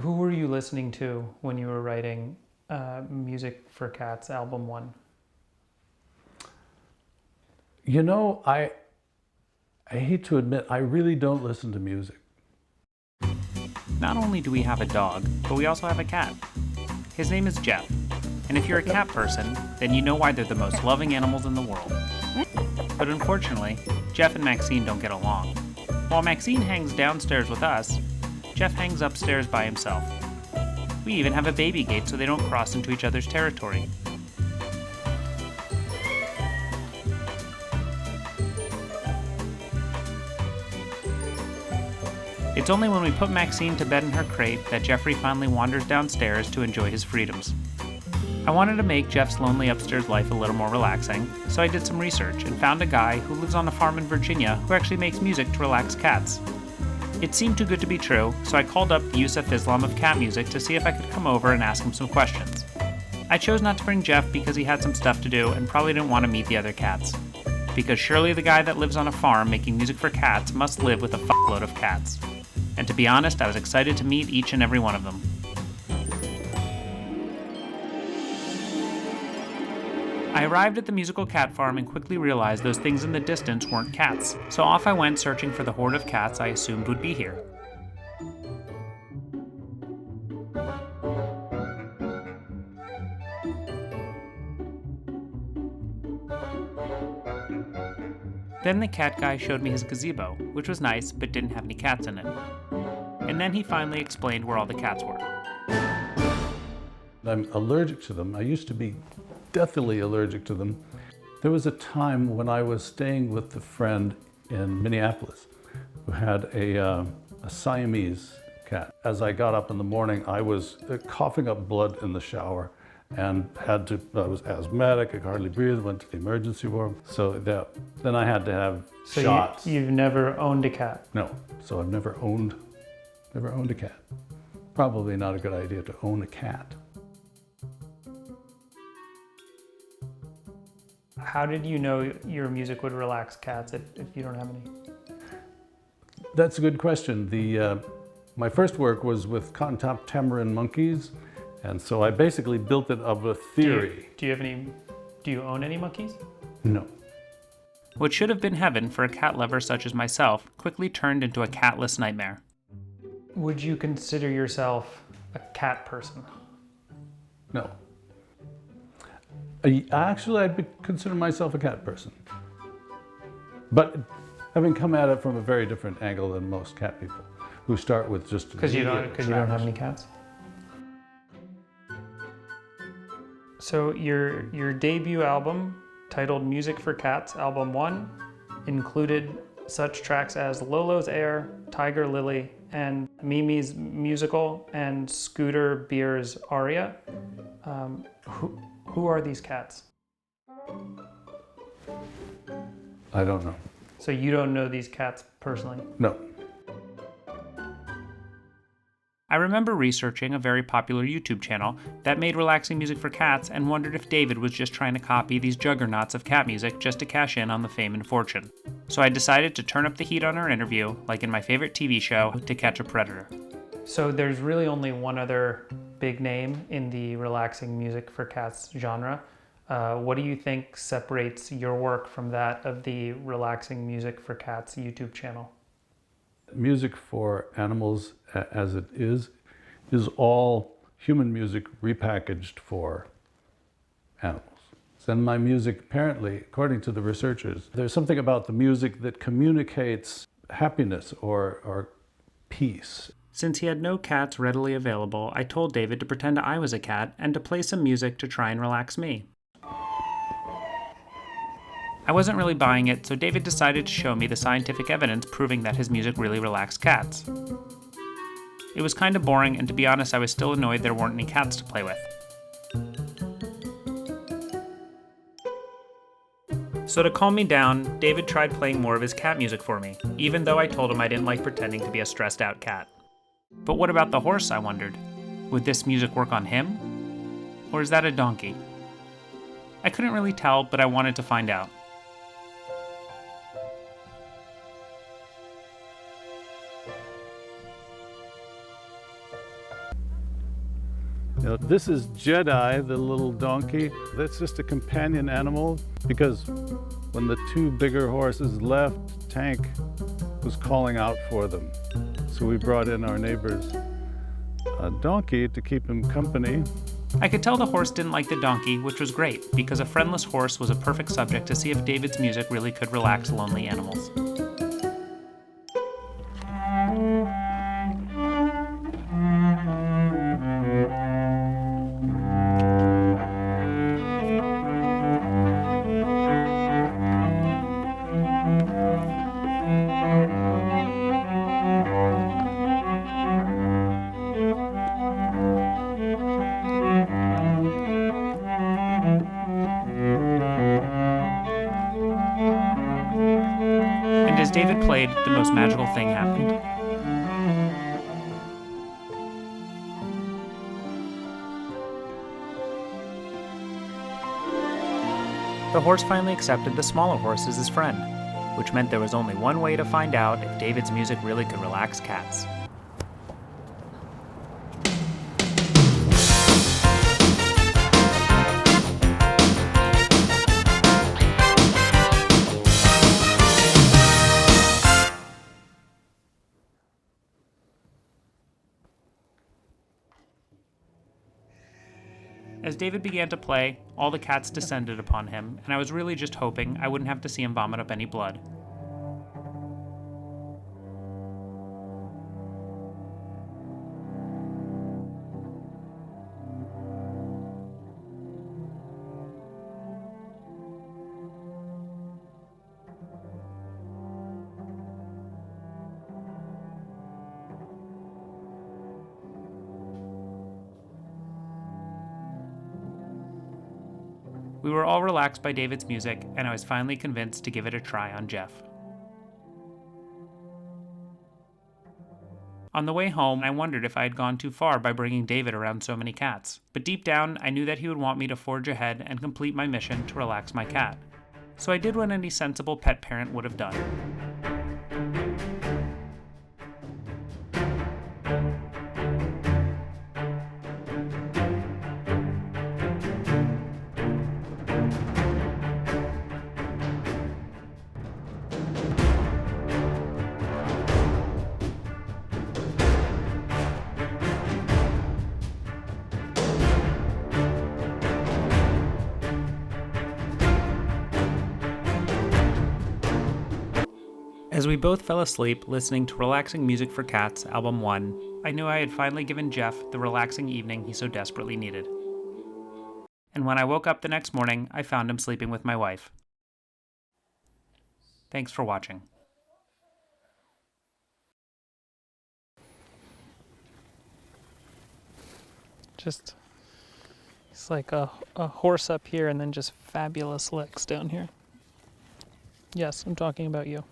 Who were you listening to when you were writing Music for Cats album 1? You know, I hate to admit, I really don't listen to music. Not only do we have a dog, but we also have a cat. His name is Geoff, and if you're a cat person, then you know why they're the most loving animals in the world. But unfortunately, Geoff and Maxine don't get along. While Maxine hangs downstairs with us, Geoff hangs upstairs by himself. We even have a baby gate so they don't cross into each other's territory. It's only when we put Maxine to bed in her crate that Jeffrey finally wanders downstairs to enjoy his freedoms. I wanted to make Geoff's lonely upstairs life a little more relaxing, so I did some research and found a guy who lives on a farm in Virginia who actually makes music to relax cats. It seemed too good to be true, so I called up the Yusuf Islam of cat music to see if I could come over and ask him some questions. I chose not to bring Geoff because he had some stuff to do and probably didn't want to meet the other cats. Because surely the guy that lives on a farm making music for cats must live with a fuckload of cats. And to be honest, I was excited to meet each and every one of them. I arrived at the musical cat farm and quickly realized those things in the distance weren't cats, so off I went searching for the horde of cats I assumed would be here. Then the cat guy showed me his gazebo, which was nice but didn't have any cats in it. And then he finally explained where all the cats were. I'm allergic to them. I used to be deathly allergic to them. There was a time when I was staying with a friend in Minneapolis who had a Siamese cat. As I got up in the morning, I was coughing up blood in the shower and I was asthmatic, I could hardly breathe, went to the emergency room. Then I had to have shots. You've never owned a cat? No, so I've never owned a cat. Probably not a good idea to own a cat. How did you know your music would relax cats if you don't have any? That's a good question. My first work was with cotton-top tamarin monkeys, and so I basically built it of a theory. Do you own any monkeys? No. What should have been heaven for a cat lover such as myself quickly turned into a catless nightmare. Would you consider yourself a cat person? No. Actually, I'd consider myself a cat person. But having come at it from a very different angle than most cat people, who start with just because you don't have any cats. So your debut album, titled Music for Cats, album 1, included such tracks as Lolo's Air, Tiger Lily, and Mimi's Musical, and Scooter Beer's Aria. Who are these cats? I don't know. So you don't know these cats personally? No. I remember researching a very popular YouTube channel that made relaxing music for cats and wondered if David was just trying to copy these juggernauts of cat music just to cash in on the fame and fortune. So I decided to turn up the heat on our interview, like in my favorite TV show, To Catch a Predator. So there's really only one other big name in the relaxing music for cats genre. What do you think separates your work from that of the relaxing music for cats YouTube channel? Music for animals, as it is all human music repackaged for animals. And my music, apparently, according to the researchers, there's something about the music that communicates happiness or peace. Since he had no cats readily available, I told David to pretend I was a cat and to play some music to try and relax me. I wasn't really buying it, so David decided to show me the scientific evidence proving that his music really relaxed cats. It was kind of boring, and to be honest, I was still annoyed there weren't any cats to play with. So to calm me down, David tried playing more of his cat music for me, even though I told him I didn't like pretending to be a stressed out cat. But what about the horse, I wondered? Would this music work on him? Or is that a donkey? I couldn't really tell, but I wanted to find out. This is Jedi, the little donkey. That's just a companion animal because when the two bigger horses left, Tank was calling out for them. So we brought in our neighbor's donkey to keep him company. I could tell the horse didn't like the donkey, which was great, because a friendless horse was a perfect subject to see if David's music really could relax lonely animals. And as David played, the most magical thing happened. The horse finally accepted the smaller horse as his friend, which meant there was only one way to find out if David's music really could relax cats. As David began to play, all the cats descended upon him, and I was really just hoping I wouldn't have to see him vomit up any blood. We were all relaxed by David's music, and I was finally convinced to give it a try on Geoff. On the way home, I wondered if I had gone too far by bringing David around so many cats, but deep down, I knew that he would want me to forge ahead and complete my mission to relax my cat. So I did what any sensible pet parent would have done. As we both fell asleep listening to Relaxing Music for Cats, Album 1, I knew I had finally given Geoff the relaxing evening he so desperately needed. And when I woke up the next morning, I found him sleeping with my wife. Thanks for watching. Just, it's like a horse up here and then just fabulous licks down here. Yes, I'm talking about you.